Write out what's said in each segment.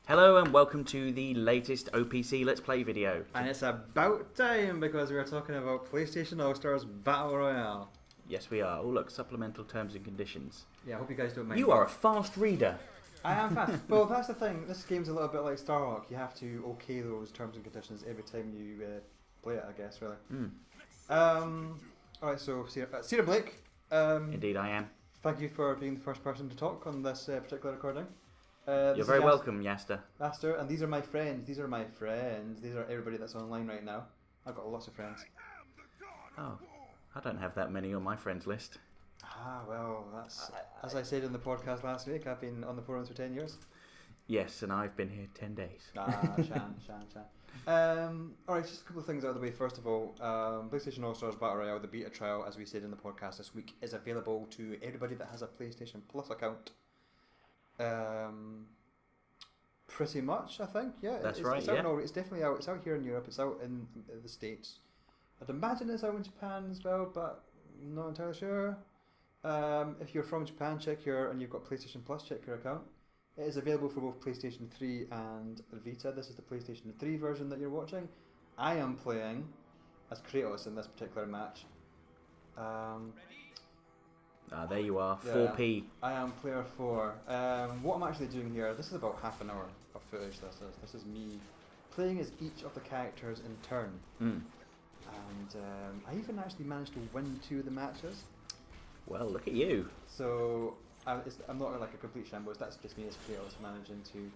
Hello and welcome to the latest OPC Let's Play video. And it's about time because we're talking about PlayStation All-Stars Battle Royale. Yes, we are. Oh, look, supplemental terms and conditions. Yeah, I hope you guys don't mind. You are a fast reader. I am fast. Well, that's the thing. This game's a little bit like Starhawk. You have to okay those terms and conditions every time you play it, I guess, really. Alright, so Sarah Blake. Indeed, I am. Thank you for being the first person to talk on this particular recording. You're very welcome, Yaster. Yaster, and these are my friends. These are everybody that's online right now. I've got lots of friends. Oh, I don't have that many on my friends list. Ah, well, that's as I said in the podcast last week. I've been on the forums for 10 years. Yes, and I've been here 10 days. Shan. Alright, just a couple of things out of the way. First of all, PlayStation All-Stars Battle Royale, the beta trial, as we said in the podcast this week, is available to everybody that has a PlayStation Plus account. Pretty much, I think. Yeah, that's it's right. out now. It's definitely out. It's out here in Europe. It's out in the States. I'd imagine it's out in Japan as well, but I'm not entirely sure. If you're from Japan, and you've got PlayStation Plus, check your account. It is available for both PlayStation 3 and Vita. This is the PlayStation 3 version that you're watching. I am playing as Kratos in this particular match. There you are, yeah, 4P. I am player 4. What I'm actually doing here, this is about half an hour of footage. This is me playing as each of the characters in turn. And I even actually managed to win 2 of the matches. Well, look at you. So I'm not like a complete shambles. That's just me as Kratos managing to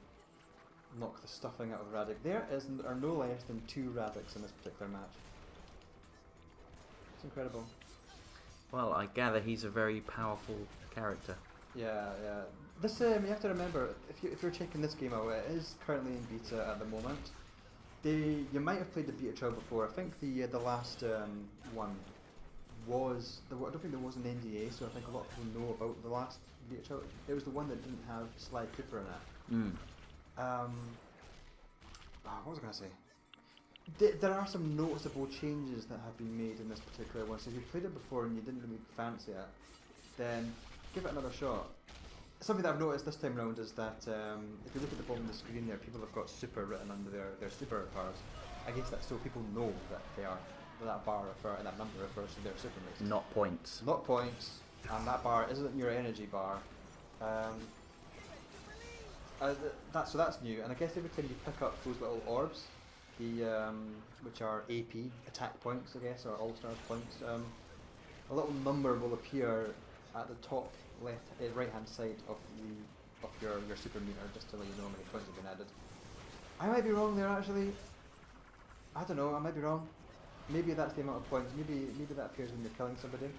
knock the stuffing out of Radic. There are no less than 2 Radics in this particular match. It's incredible. Well, I gather he's a very powerful character. Yeah. This you have to remember, if you're checking this game out, it is currently in beta at the moment. You might have played the beta trial before. I think the last one was I don't think there was an NDA, so I think a lot of people know about the last beta trial. It was the one that didn't have Sly Cooper in it. What was I going to say? There are some noticeable changes that have been made in this particular one. So if you played it before and you didn't really fancy it, then give it another shot. Something that I've noticed this time around is that if you look at the bottom of the screen there, people have got super written under their super bars. I guess that's so people know that that bar and that number refers to their super moves. Not points. Not points, and that bar isn't your energy bar. So that's new, and I guess every time you pick up those little orbs, which are AP attack points, I guess, or all-stars points, a little number will appear at the top right hand side of your super meter, just to let you know how many points have been added. I might be wrong there actually. I don't know, I might be wrong. Maybe that's the amount of points. Maybe that appears when you're killing somebody.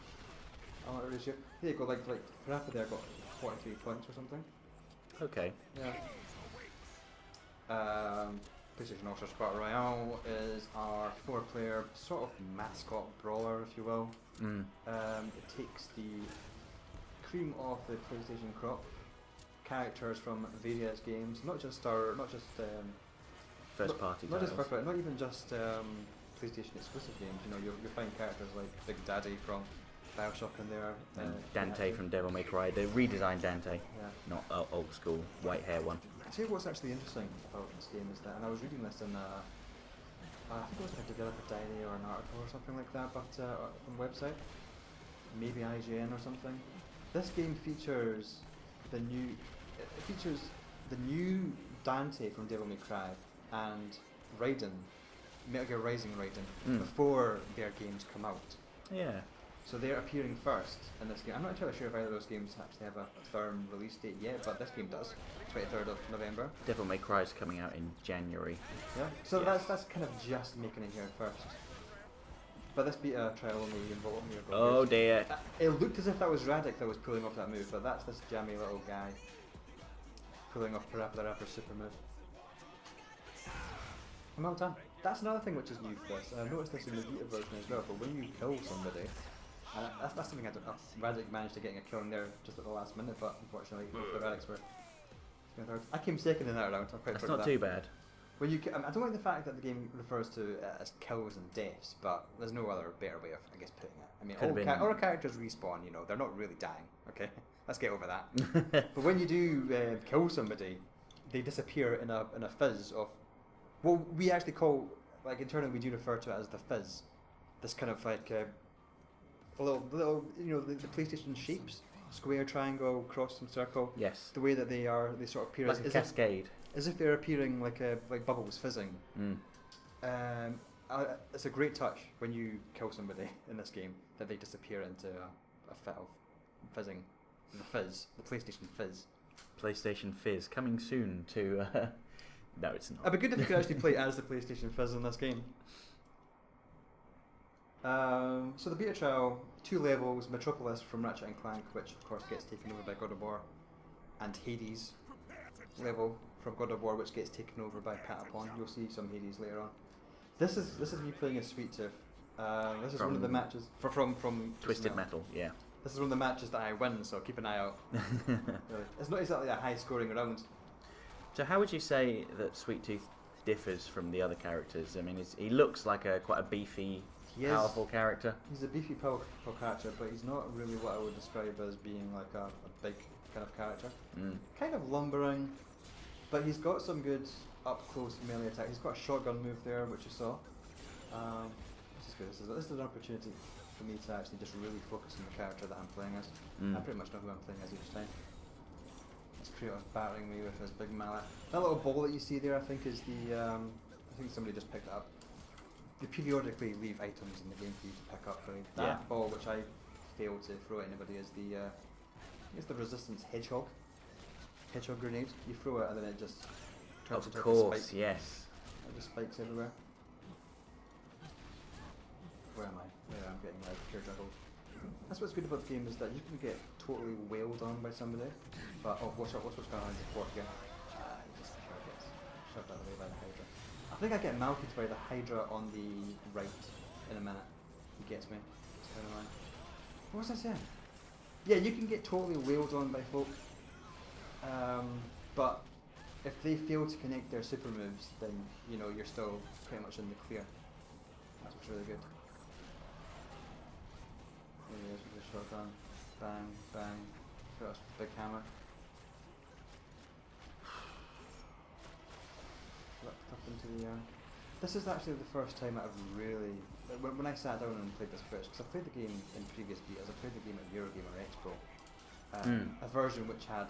I'm not really sure. Here you go, like Parappa there got 43 points or something. Okay. Yeah. PlayStation All-Stars Battle Royale is our 4-player sort of mascot brawler, if you will. It takes the cream of the PlayStation crop, characters from various games, not just first party, not even just PlayStation exclusive games. You know, you'll find characters like Big Daddy from BioShock in there, and Dante from Devil May Cry. They redesigned Dante, not old school white hair one. I tell you what's actually interesting about this game is that, and I was reading this in I think it was like a developer diary or an article or something like that, but on a website, maybe IGN or something. This game features the new Dante from Devil May Cry and Raiden, Metal Gear Rising Raiden, before their games come out. Yeah. So they're appearing first in this game. I'm not entirely sure if either of those games actually have a firm release date yet, but this game does. 23rd of November. Devil May Cry is coming out in January. Yeah. So that's kind of just making it here first. But this beta trial only involved me. Oh dear. It looked as if that was Radic that was pulling off that move, but that's this jammy little guy pulling off Parappa The Rapper super move. And well done. That's another thing which is new for this. I noticed this in the Vita version as well, but when you kill somebody, that's something I don't know. Radic managed to get a kill in there just at the last minute, but unfortunately both the Radics were third. I came second in that round. I'm quite That's proud not of that. too bad. When you, I don't like the fact that the game refers to as kills and deaths, but there's no other better way of, I guess, putting it. I mean, all characters respawn, you know, they're not really dying, okay? Let's get over that. But when you do kill somebody, they disappear in a fizz of, well, we actually call, like internally we do refer to it as the fizz. This kind of like a little the PlayStation shapes, square, triangle, cross, and circle. Yes. The way that they sort of appear Like a cascade. as if they're appearing like bubbles fizzing. It's a great touch when you kill somebody in this game that they disappear into a fit of fizzing. The fizz, the PlayStation Fizz. PlayStation Fizz coming soon to. No, it's not. It'd be good if you could actually play as the PlayStation Fizz in this game. So the beta trial, 2 levels, Metropolis from Ratchet and Clank, which of course gets taken over by God of War, and Hades level from God of War, which gets taken over by Patapon. You'll see some Hades later on. This is me playing as Sweet Tooth. This is one of the matches from Twisted Metal. Yeah. This is one of the matches that I win, so keep an eye out. It's not exactly a high scoring round. So how would you say that Sweet Tooth differs from the other characters? I mean, he looks like quite a beefy, powerful character. He's a beefy, powerful character, but he's not really what I would describe as being like a big kind of character. Kind of lumbering, but he's got some good up close melee attack. He's got a shotgun move there, which you saw. This is good. This is an opportunity for me to actually just really focus on the character that I'm playing as. I pretty much know who I'm playing as each time. It's Kratos battering me with his big mallet. That little ball that you see there, I think, is the. I think somebody just picked it up. They periodically leave items in the game for you to pick up. Right? That ball, which I failed to throw at anybody, is the. I guess the resistance hedgehog grenade. You throw it and then it just turns into a spike. Yes. It just spikes everywhere. Where am I? Yeah, I'm getting pure juggled. That's what's good about the game, is that you can get totally wailed on by somebody, but watch what's going on in the fort again. He just gets shoved out of the way by the Hydra. I think I get melted by the Hydra on the right in a minute. He gets me. It's kind of annoying. What was I saying? Yeah, you can get totally wailed on by folk, but if they fail to connect their super moves, then you're still pretty much in the clear. That's what's really good. There he is with the shotgun. Bang, bang. Got us with the big hammer. Flipped up into the air. This is actually the first time I've really... When I sat down and played this first, because I played the game in previous betas, I played the game at Eurogamer Expo. A version which had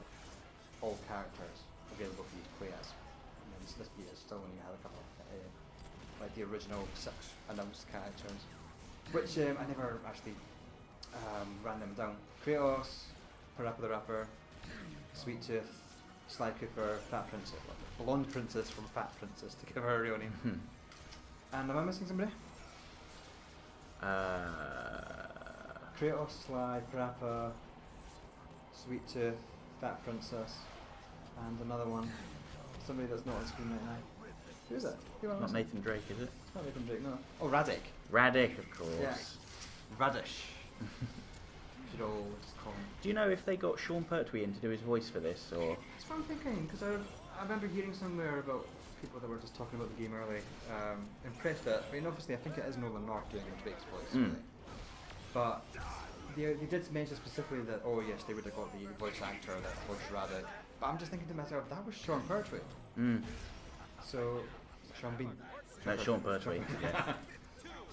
all characters available for you to play as. And then this beta is still when you had a couple of, like the original 6 announced characters, which I never actually ran them down. Kratos, Parappa the Rapper, Sweet Tooth, Sly Cooper, Fat Princess, Blonde Princess from Fat Princess, to give her a real name. And am I missing somebody? Kratos, Sly, Parappa, Sweet Tooth, Fat Princess, and another one. Somebody that's not on screen right now. Who is it? Who am I Not missing? Nathan Drake, is it? It's not Nathan Drake, no. Oh, Radic. Radic, of course. Yeah. Radish. Should all just call him. Do you know if they got Sean Pertwee in to do his voice for this, or? That's what I'm thinking, because I remember hearing somewhere about people that were just talking about the game early. Impressed that. I mean, obviously, I think it is Nolan North doing Drake's voice, really. But they did mention specifically that, oh yes, they would have got the voice actor that voiced Radic. But I'm just thinking to myself, that was Sean Pertwee. So, Sean Bean. No, Sean Pertwee. Yeah.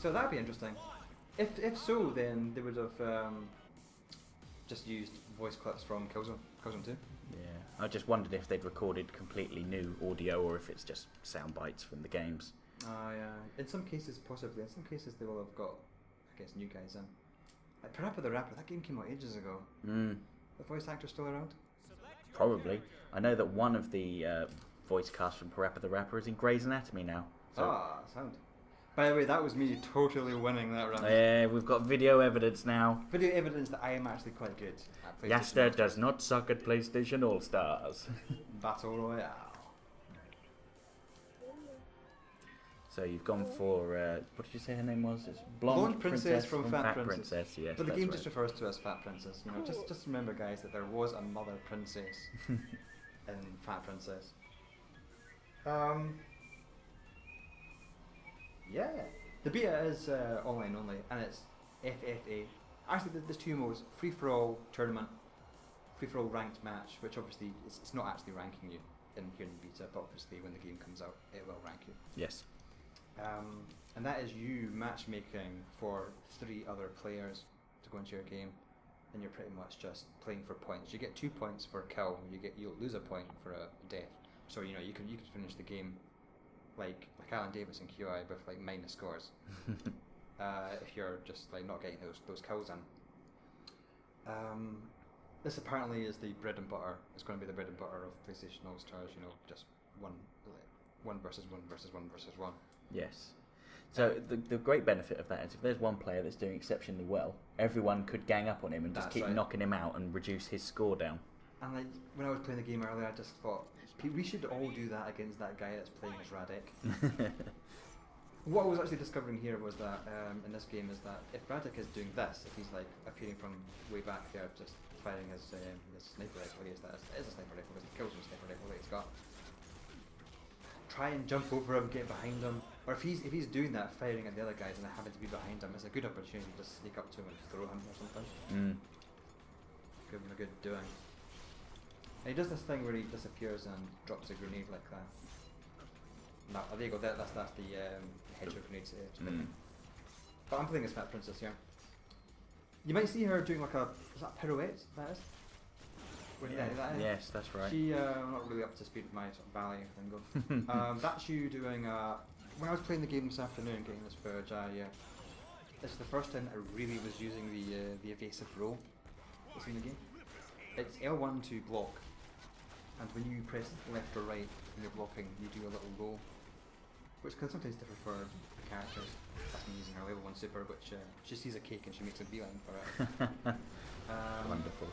So that'd be interesting. If so, then they would have just used voice clips from Killzone 2. Yeah, I just wondered if they'd recorded completely new audio or if it's just sound bites from the games. Yeah. In some cases, possibly. In some cases, they will have got, I guess, new guys in. Like Parappa the Rapper, that game came out ages ago. The voice actor still around? Probably. I know that one of the voice cast from Parappa the Rapper is in Grey's Anatomy now. So. Sound. By the way, that was me totally winning that round. Yeah, we've got video evidence now. Video evidence that I am actually quite good at PlayStation. Yaster does not suck at PlayStation All-Stars. Battle Royale. So you've gone for, what did you say her name was? It's Blonde Princess from Fat Princess. Yes, but the game just right. refers to as Fat Princess. You know, just remember, guys, that there was another princess in Fat Princess. Yeah. The beta is online only, and it's FFA. Actually, there's 2 modes: free for all tournament, free for all ranked match, which obviously it's not actually ranking you. here in beta, but obviously when the game comes out, it will rank you. Yes. And that is you matchmaking for 3 other players to go into your game, and you're pretty much just playing for points. You get 2 points for a kill. You'll lose a point for a death. So you can finish the game like Alan Davis and QI with like minus scores. If you're just like not getting those kills in. This apparently is the bread and butter. It's going to be the bread and butter of PlayStation All-Stars. Just one versus one versus one versus one. Yes. So the great benefit of that is if there's one player that's doing exceptionally well, everyone could gang up on him and just keep knocking him out and reduce his score down. And like when I was playing the game earlier, I just thought we should all do that against that guy that's playing as Radic. What I was actually discovering here was that in this game is that if Radic is doing this, if he's like appearing from way back there, just firing his sniper rifle, it is a sniper rifle, it kills him sniper rifle that he's got. Try and jump over him, get behind him, or if he's doing that, firing at the other guys and I happen to be behind him, it's a good opportunity to just sneak up to him and throw him or something. Give him a good doing. And he does this thing where he disappears and drops a grenade like that. No, there you go. That's the hedgehog grenades. But I'm playing as Fat Princess here. You might see her doing like is that a pirouette? That is. Yes, that's right. She not really up to speed with my sort of ballet lingo. That's you doing. When I was playing the game this afternoon, getting this footage, this is the first time I really was using the evasive roll that's in the game. It's L1 to block, and when you press left or right when you're blocking, you do a little roll, which can sometimes differ for the characters. That's me using her level 1 super, which she sees a cake and she makes a beeline for it. Wonderful.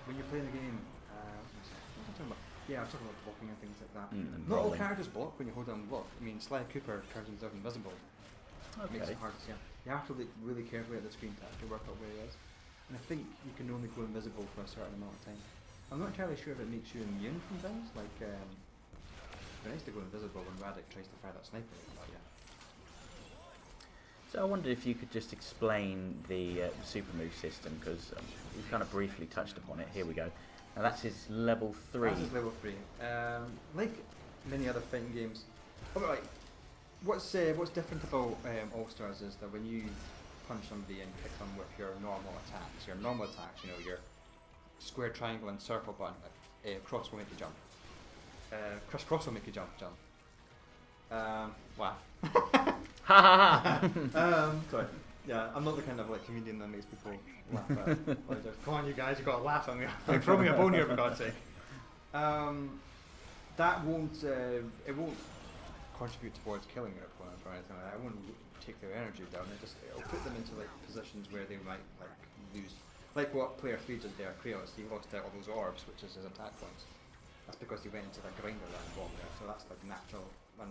When you're playing the game, what was I talking about? Yeah, I was talking about blocking and things like that. Not Not all characters block when you hold down block. I mean, Sly Cooper turns himself invisible. Okay. Makes it hard to see him. You have to look really carefully at the screen to actually work out where he is. And I think you can only go invisible for a certain amount of time. I'm not entirely sure if it makes you immune from things, like it'd be nice to go invisible when Radic tries to fire that sniper. But yeah. So I wondered if you could just explain the super move system, because we've kind of briefly touched upon it. Here we go. Now that's his level 3. That's his level 3. Like many other fighting games. Alright, what's different about All-Stars is that when you punch somebody and hit them with your normal attacks, your square, triangle and circle button, cross will make you jump. Cross will make you jump. Laugh. Ha ha ha! Sorry. Yeah, I'm not the kind of like comedian that makes people laugh at. Like, come on, you guys, you got to laugh at me. Like, throw me a bone here for God's sake. That won't it won't contribute towards killing your opponent or anything like that. It won't take their energy down. It'll put them into like positions where they might like lose. Like what player 3 did there, Kratos. He lost out all those orbs, which is his attack points. That's because he went into the grinder that bomb there. So that's like a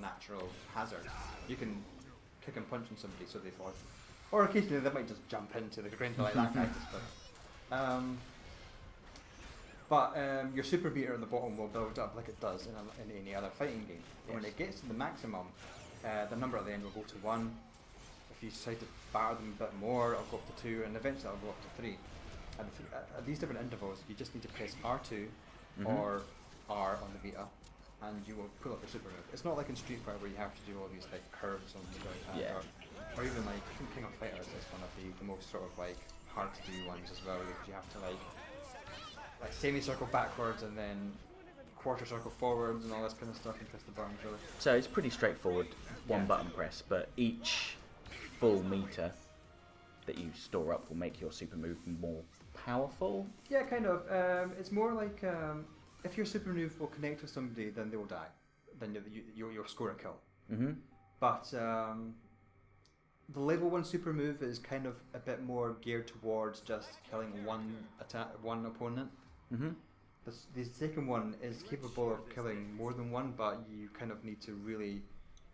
natural hazard. You can kick and punch on somebody so they fall. Or occasionally they might just jump into the grinder like that kind of stuff. But your super beater on the bottom will build up like it does in any other fighting game. And when it gets to the maximum, the number at the end will go to 1. If you decide to batter them a bit more, it'll go up to 2, and eventually it'll go up to 3. And at these different intervals, you just need to press R2 or R on the Vita, and you will pull up your super move. It's not like in Street Fighter where you have to do all these like curves on the joypad, or even like I think King of Fighters is one of the most sort of like hard to do ones as well, because you have to like semicircle backwards and then quarter circle forwards and all this kind of stuff and press the buttons really. So it's pretty straightforward, one button press, but each full meter that you store up will make your super move more powerful? Yeah, kind of. It's more like if your super move will connect with somebody, then they will die. Then you'll score a kill. But the level 1 super move is kind of a bit more geared towards just killing one opponent. The second one is capable of killing more than one, but you kind of need to really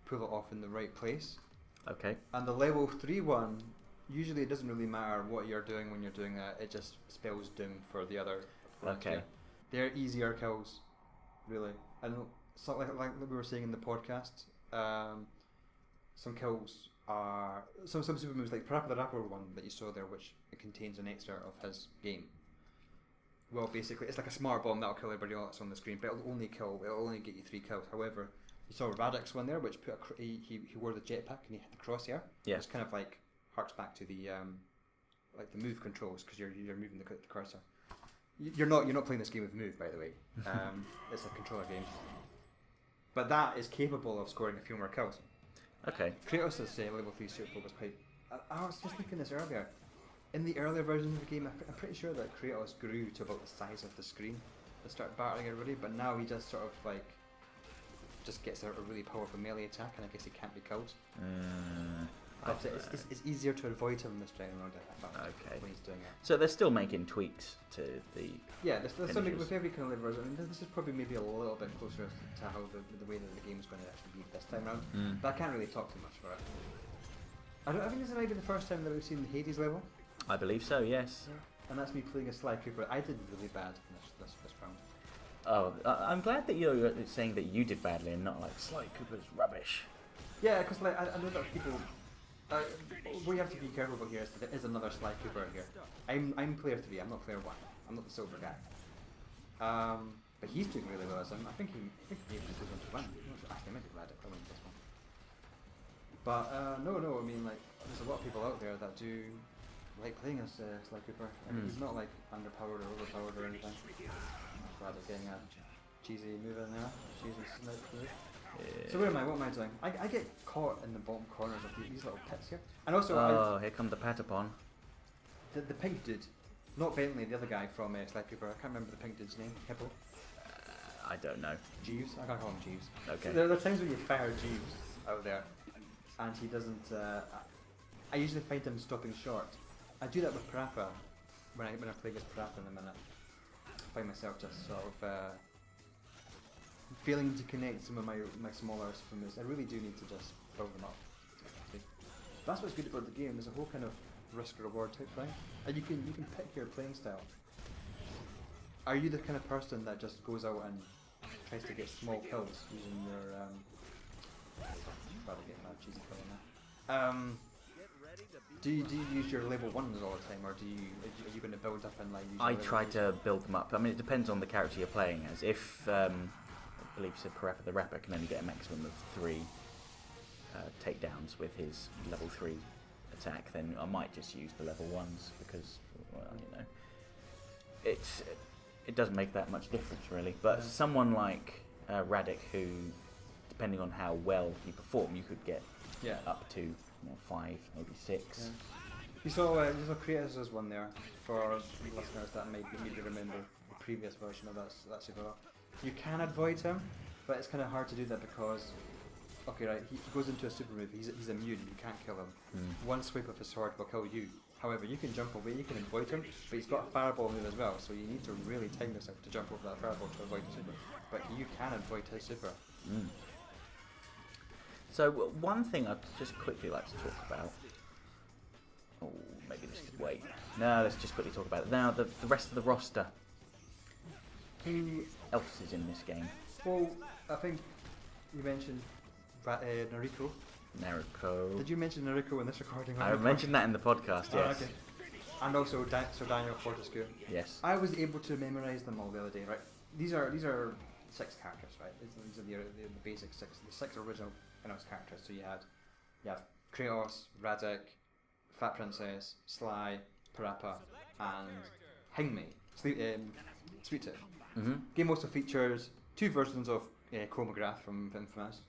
pull it off in the right place. Okay. And the level 3 one, usually it doesn't really matter what you're doing when you're doing that, it just spells doom for the other opponent. Okay. They're easier kills, really. And so like we were saying in the podcast, some kills are some super moves like Parappa The Rapper one that you saw there, which it contains an excerpt of his game. will basically, it's like a smart bomb that'll kill everybody else on the screen, but it'll only get you 3 kills. However, you saw Radic's one there, which put he wore the jetpack and he had the crosshair. Yeah. It's kind of like harks back to the like the move controls because you're moving the cursor. You're not playing this game with move, by the way. It's a controller game. But that is capable of scoring a few more kills. Okay. Kratos' level 3 super was quite. I was just thinking this earlier. In the earlier versions of the game, I'm pretty sure that Kratos grew to about the size of the screen to start battling everybody, but now he just sort of like just gets a really powerful melee attack, and I guess he can't be killed. But it's easier to avoid him this time around. Okay. When he's doing it. So they're still making tweaks to the. Yeah, there's something with every kind of version. I mean, this is probably maybe a little bit closer to how the way that the game is going to actually be this time around. But I can't really talk too much about it. I think this might be the first time that we've seen the Hades level. I believe so. Yes. Yeah. And that's me playing a Sly Cooper. I did really bad in this round. Oh, I'm glad that you're saying that you did badly and not like Sly Cooper's rubbish. Yeah, because like I know that people. What you have to be careful about here is that there is another Sly Cooper here. I'm player 3. I'm not player 1. I'm not the silver guy. But he's doing really well as him. I think he maybe goes on to win. Actually, maybe Radic will win this one. But no. I mean, like, there's a lot of people out there that do like playing as Sly Cooper. I mean, he's not like underpowered or overpowered or anything. Radic getting a cheesy move in there. Cheesy snipe move. So where am I? What am I doing? I get caught in the bottom corners of these little pits here. And also, here come the Patapon. The pink dude, not Bentley, the other guy from Sly Cooper. I can't remember the pink dude's name. Hippo. I don't know. Jeeves. I can't call him Jeeves. Okay. So there are times when you fire Jeeves out there, and he doesn't. I usually find him stopping short. I do that with Parappa when I play against Parappa in a minute. I find myself just sort of. Failing to connect some of my smaller super moves. I really do need to just build them up. That's what's good about the game. There's a whole kind of risk reward type thing, and you can pick your playing style. Are you the kind of person that just goes out and tries to get small kills using your rather getting that cheesy kill now. Do you use your level 1s all the time, or are you going to build up and like? Use I try to build them up. I mean, it depends on the character you're playing as. If I believe so, Parappa the Rapper can only get a maximum of 3 takedowns with his level 3 attack, then I might just use the level 1s because, well, you know, it doesn't make that much difference really. But someone like Radic, who, depending on how well you perform, you could get up to 5, maybe 6. Yeah. You saw Kratos' one there for listeners that might maybe remember the previous version of that super. You can avoid him, but it's kind of hard to do that because, okay, right, he goes into a super move, he's immune, you can't kill him. One swipe of his sword will kill you. However, you can jump away, you can avoid him, but he's got a fireball move as well, so you need to really time yourself to jump over that fireball to avoid the super. But you can avoid his super. So one thing I'd just quickly like to talk about. Oh, maybe this could wait. No, let's just quickly talk about it. Now, the rest of the roster. Who else is in this game? Well, I think you mentioned Nariko. Naruto. Did you mention Nariko in this recording? I mentioned that in the podcast, yes. Oh, okay. And also Sir Daniel Fortescue. Yes. I was able to memorize them all the other day, right? These are 6 characters, right? These are the basic 6, the 6 original characters. So you have Kratos, Radic, Fat Princess, Sly, Parappa, and Hingmei, Sweet Tooth. Game also features 2 versions of Chromograph from Infamous,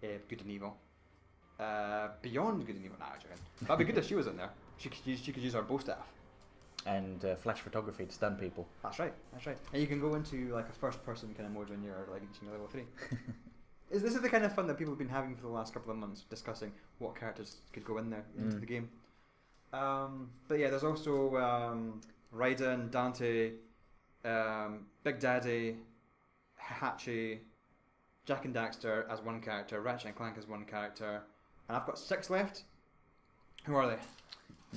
Good and Evil. Beyond Good and Evil, that'd be good if she was in there. She could use her bow staff. And flash photography to stun people. That's right. And you can go into like a first person kind of mode when you're like reaching level 3. This is the kind of fun that people have been having for the last couple of months, discussing what characters could go in there into the game. But yeah, there's also Raiden, Dante, Big Daddy, Hachi, Jak and Daxter as one character, Ratchet and Clank as one character, and I've got 6 left. Who are they?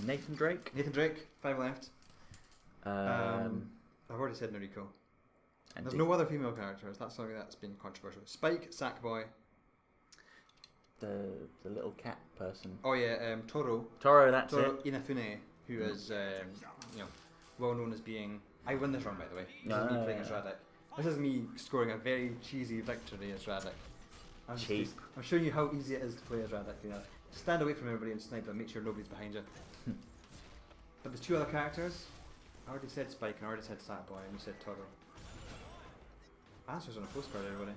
Nathan Drake, 5 left. I've already said Nariko. There's no other female characters. That's something that's been controversial. Spike, Sackboy. The little cat person. Oh yeah, Toro. Toro, that's Toro it. Inafune, who is well known as being I win this round, by the way. This is me playing as Radic. This is me scoring a very cheesy victory as Radic. I'm showing you how easy it is to play as Radic. You know, stand away from everybody and snipe them. Make sure nobody's behind you. But there's two other characters. I already said Spike and I already said Satboy and you said Toggle. Answers on a postcard, everybody.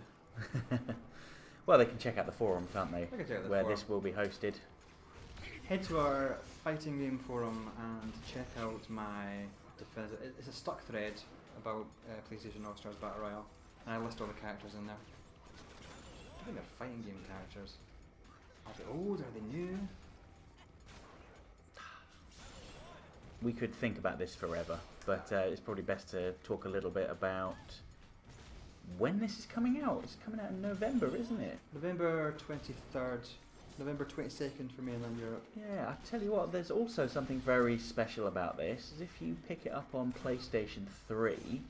Well, they can check out the forum, can't they? They can check out the where forum. this will be hosted. Head to our fighting game forum and check out my definitive. It's a stuck thread about PlayStation All-Stars Battle Royale, and I list all the characters in there. I think they're fighting game characters. Are they old? Are they new? We could think about this forever, but it's probably best to talk a little bit about when this is coming out. It's coming out in November, isn't it? November 23rd. November 22nd for mainland Europe. Yeah, I tell you what, there's also something very special about this. Is if you pick it up on PlayStation 3,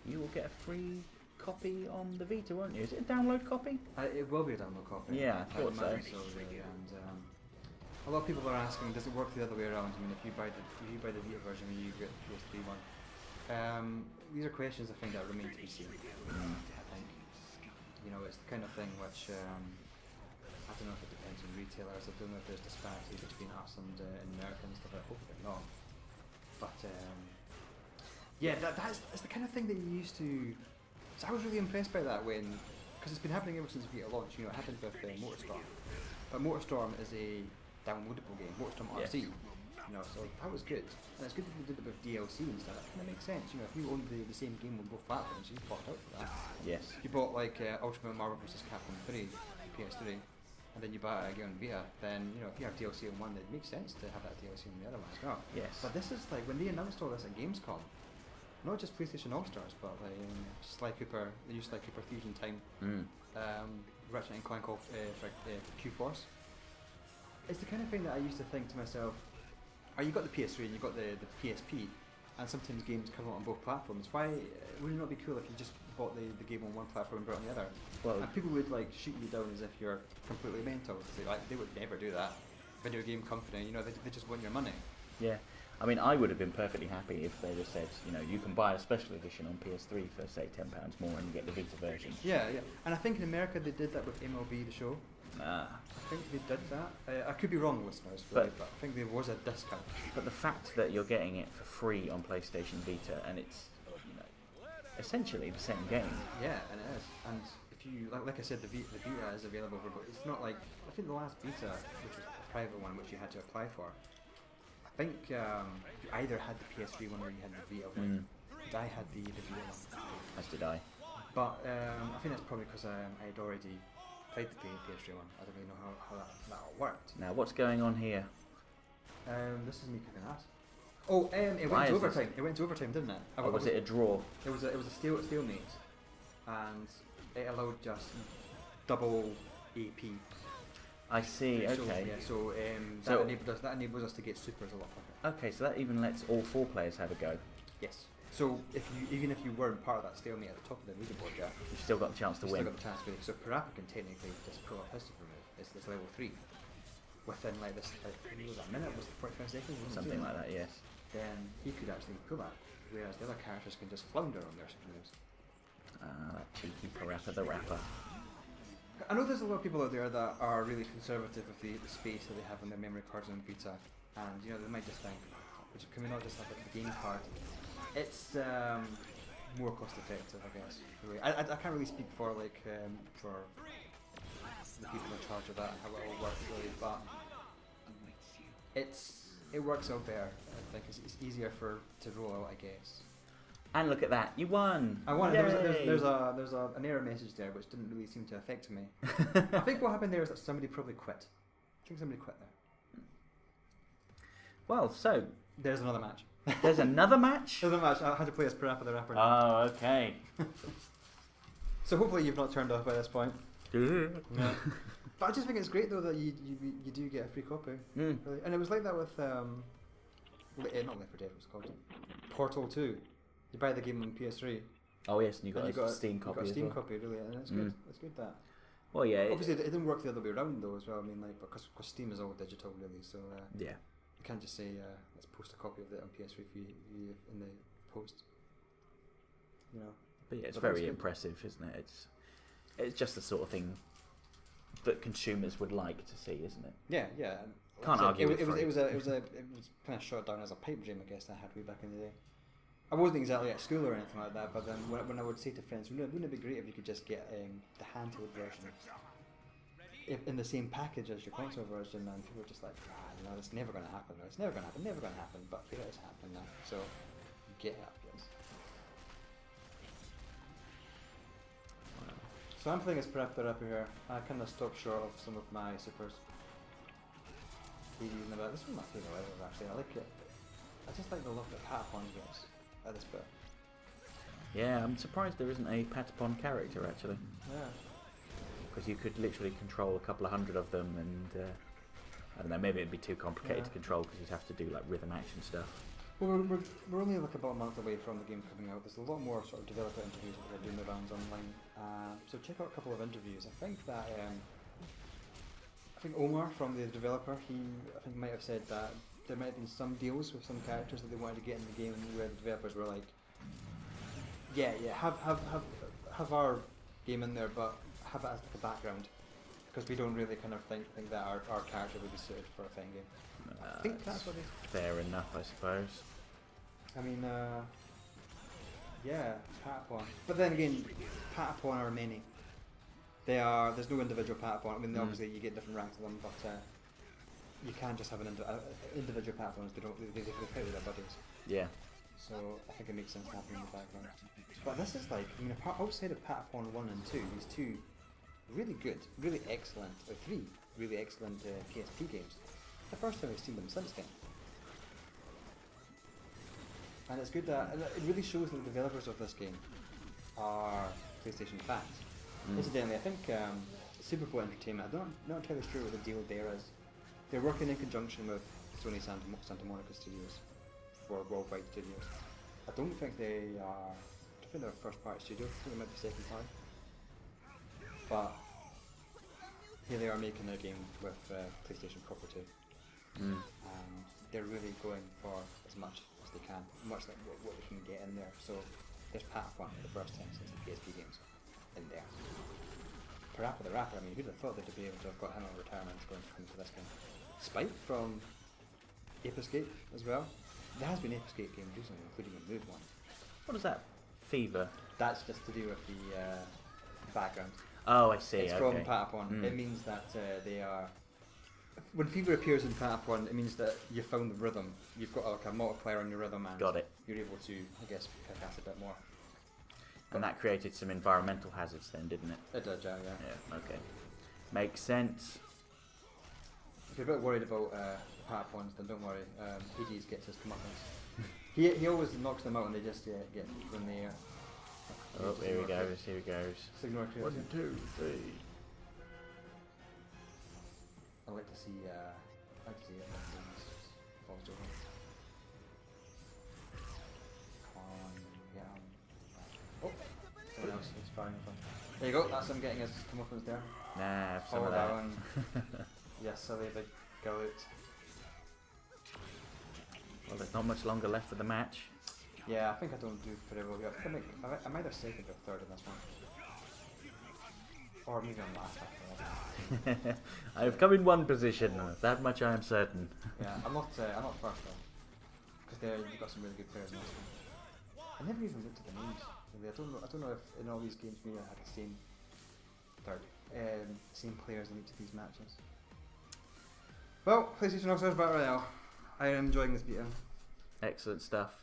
you will get a free copy on the Vita, won't you? Is it a download copy? It will be a download copy. Yeah, I thought so. Really, and a lot of people are asking, does it work the other way around? I mean, if you buy the Vita version, you get the PS3 one. These are questions I think that remain to be seen. I think, you know, it's the kind of thing which I don't know if it depends on retailers. I don't know if there's disparity between us and America and stuff. I hope they're not. But yeah, that's the kind of thing that you used to. So I was really impressed by that because it's been happening ever since Vita launch. You know, it happened with MotorStorm, but MotorStorm is a downloadable game. MotorStorm RC. You know, so that was good, and it's good that they did it with DLC and stuff. That kind of makes sense. You know, if you owned the same game on both platforms, you bought out for that. Yes. If you bought like Ultimate Marvel vs. Capcom 3, PS3, and then you buy it again on Vita, then you know if you have DLC on one, it makes sense to have that DLC on the other one as well. Yes. But this is like when they announced all this at Gamescom, not just PlayStation All-Stars, but like Sly Cooper, the new Sly Cooper Fusion Time, Ratchet and Clank Q-Force. It's the kind of thing that I used to think to myself, you got the PS3 and you got the PSP, and sometimes games come out on both platforms. Why would it not be cool if you just bought the game on one platform and brought it on the other? Well, and people would like shoot you down as if you're completely mental. They would never do that. Video game company, you know, they just want your money. Yeah. I mean, I would have been perfectly happy if they just said, you know, you can buy a special edition on PS3 for, say, £10 more and you get the Vita version. Yeah. And I think in America they did that with MLB The Show. I think they did that. I could be wrong, listeners, really, but I think there was a discount. But the fact that you're getting it for free on PlayStation Vita and it's, you know, essentially the same game. Yeah, and it is. And if you, like I said, the Vita is available for, but it's not like, I think the last Vita, which was a private one, which you had to apply for, I think you either had the PS3 one or you had the Vita one. I had the Vita one. As did I. But I think that's probably because I'd already played the PS3 one. I don't really know how that all worked. Now, what's going on here? This is me kicking ass. Oh, it went to overtime. It went to overtime, didn't it? Or was it a draw? It was a stalemate, and it allowed just double AP. I see. Okay. So that enables us to get supers a lot quicker. Okay, so that even lets all four players have a go. Yes. So even if you weren't part of that stalemate at the top of the leaderboard, you've still got a chance to win. Still got a chance to win. So Parappa can technically just pull off his super move. It's level 3. Within like this, like, was it a minute? Was it 45 seconds? Something like that. Yes. Then he could actually pull that, whereas the other characters can just flounder on their super moves. That cheeky Parappa the Rapper. I know there's a lot of people out there that are really conservative with the space that they have on their memory cards on Vita, and you know they might just think, can we not just have the game card? It's more cost effective, I guess. Really. I can't really speak for for the people in charge of that and how it all works really, but it works out better. I think it's easier to roll out, I guess. And look at that, you won! I won. There's an error message there which didn't really seem to affect me. I think what happened there is that somebody probably quit. I think somebody quit there. Well, so there's another match. There's another match? There's a match. I had to play as Parappa the Rapper. Oh, okay. So hopefully you've not turned off by this point. Yeah. But I just think it's great though that you do get a free copy. Really. And it was like that with not Left 4 Dead, it was called Portal 2. You buy the game on PS3. Oh yes, and you got a Steam copy. You got a Steam as well. copy, really, and it's good. It's good that. Well, yeah. Obviously, it didn't work the other way around though, as well. I mean, like because Steam is all digital, really. So yeah. You can't just say let's post a copy of it on PS3 for you in the post. you know. But yeah, it's But very that's good. impressive, isn't it? It's just the sort of thing that consumers would like to see, isn't it? Yeah, yeah. Can't argue with free. It was kind of shot down as a pipe dream, I guess, I had way back in the day. I wasn't exactly at school or anything like that, but then when I would say to friends, wouldn't it be great if you could just get the handheld version in the same package as your console version? And people were just like, no, it's never going to happen. It's never going to happen. Never going to happen. But here it's happening now. So get up, yes. So I'm playing as Parappa The Rapper here. I kind of stopped short of some of my supers. This is my favourite ever, actually. I like it. I just like the look that Patapon gets at this bit. Yeah, I'm surprised there isn't a Patapon character actually, Yeah. because you could literally control a couple of hundred of them, and I don't know, maybe it'd be too complicated to control because you'd have to do like rhythm action stuff. Well, we're only like about a month away from the game coming out. There's a lot more sort of developer interviews that are doing the rounds online. So check out a couple of interviews. I think that I think Omar from the developer, I think might have said that there might have been some deals with some characters that they wanted to get in the game where the developers were like, yeah, have our game in there, but have it as like a background, because we don't really kind of think that our character would be suited for a fighting game. I think that's what they... Fair enough, I suppose. I mean, yeah, Patapon. But then again, Patapon are many. There's no individual Patapon. I mean, obviously you get different ranks of them, but you can't just have an individual Patapons. They fight with their buddies. Yeah. So I think it makes sense to have them in the background. But this is like, I mean, outside of Patapon 1 and 2, these two really good, really excellent, or three really excellent PSP games. The first time I've seen them since then. And it's good that it really shows that the developers of this game are PlayStation fans. Incidentally, I think Superboy Entertainment, I'm not entirely sure what the deal there is. They're working in conjunction with Sony Santa Monica Studios for worldwide studios. I don't think they're a first party studio, I think they might be second party. But here they are making their game with PlayStation property. And they're really going for as much as they can, much like what they can get in there. So there's Patapon for the first time since the PSP games in there. Parappa The Rapper, I mean, who'd have thought they'd be able to have got him out of retirement going to come to this game. Spike from Ape Escape as well. There has been Ape Escape games recently, including a Move one. What is that? Fever? That's just to do with the background. Oh, I see. It's from Patapon. It means that they are... When Fever appears in Patapon, it means that you found the rhythm. You've got like a multiplier on your rhythm, and Got it. you're able to, I guess, kick ass a bit more. And that created some environmental hazards then, didn't it? It did, yeah. Yeah, okay. Makes sense. If you're a bit worried about Patapons, then don't worry. Hades gets his comeuppance. he always knocks them out and they just get in the air. Oh, here he goes, here he goes. Just ignore Kratos. 1, 2, 3. I'd like to see it when things falls over. Come on, get on. Oh, someone else is firing in front. There you go, that's him getting his comeuppance there. Nah, have some Fall of that. down. Yes, silly big gullet. Well, there's not much longer left of the match. Yeah, I think I don't do very well here. I'm either second or third in this one. Or maybe I'm last after that. I have come in one position, that much I am certain. Yeah, I'm not first though. Because you've got some really good players in this one. I never even looked at the names. Really. I don't know if in all these games maybe I had the same players in each of these matches. Well, PlayStation All-Stars Battle Royale. I am enjoying this beta. Excellent stuff.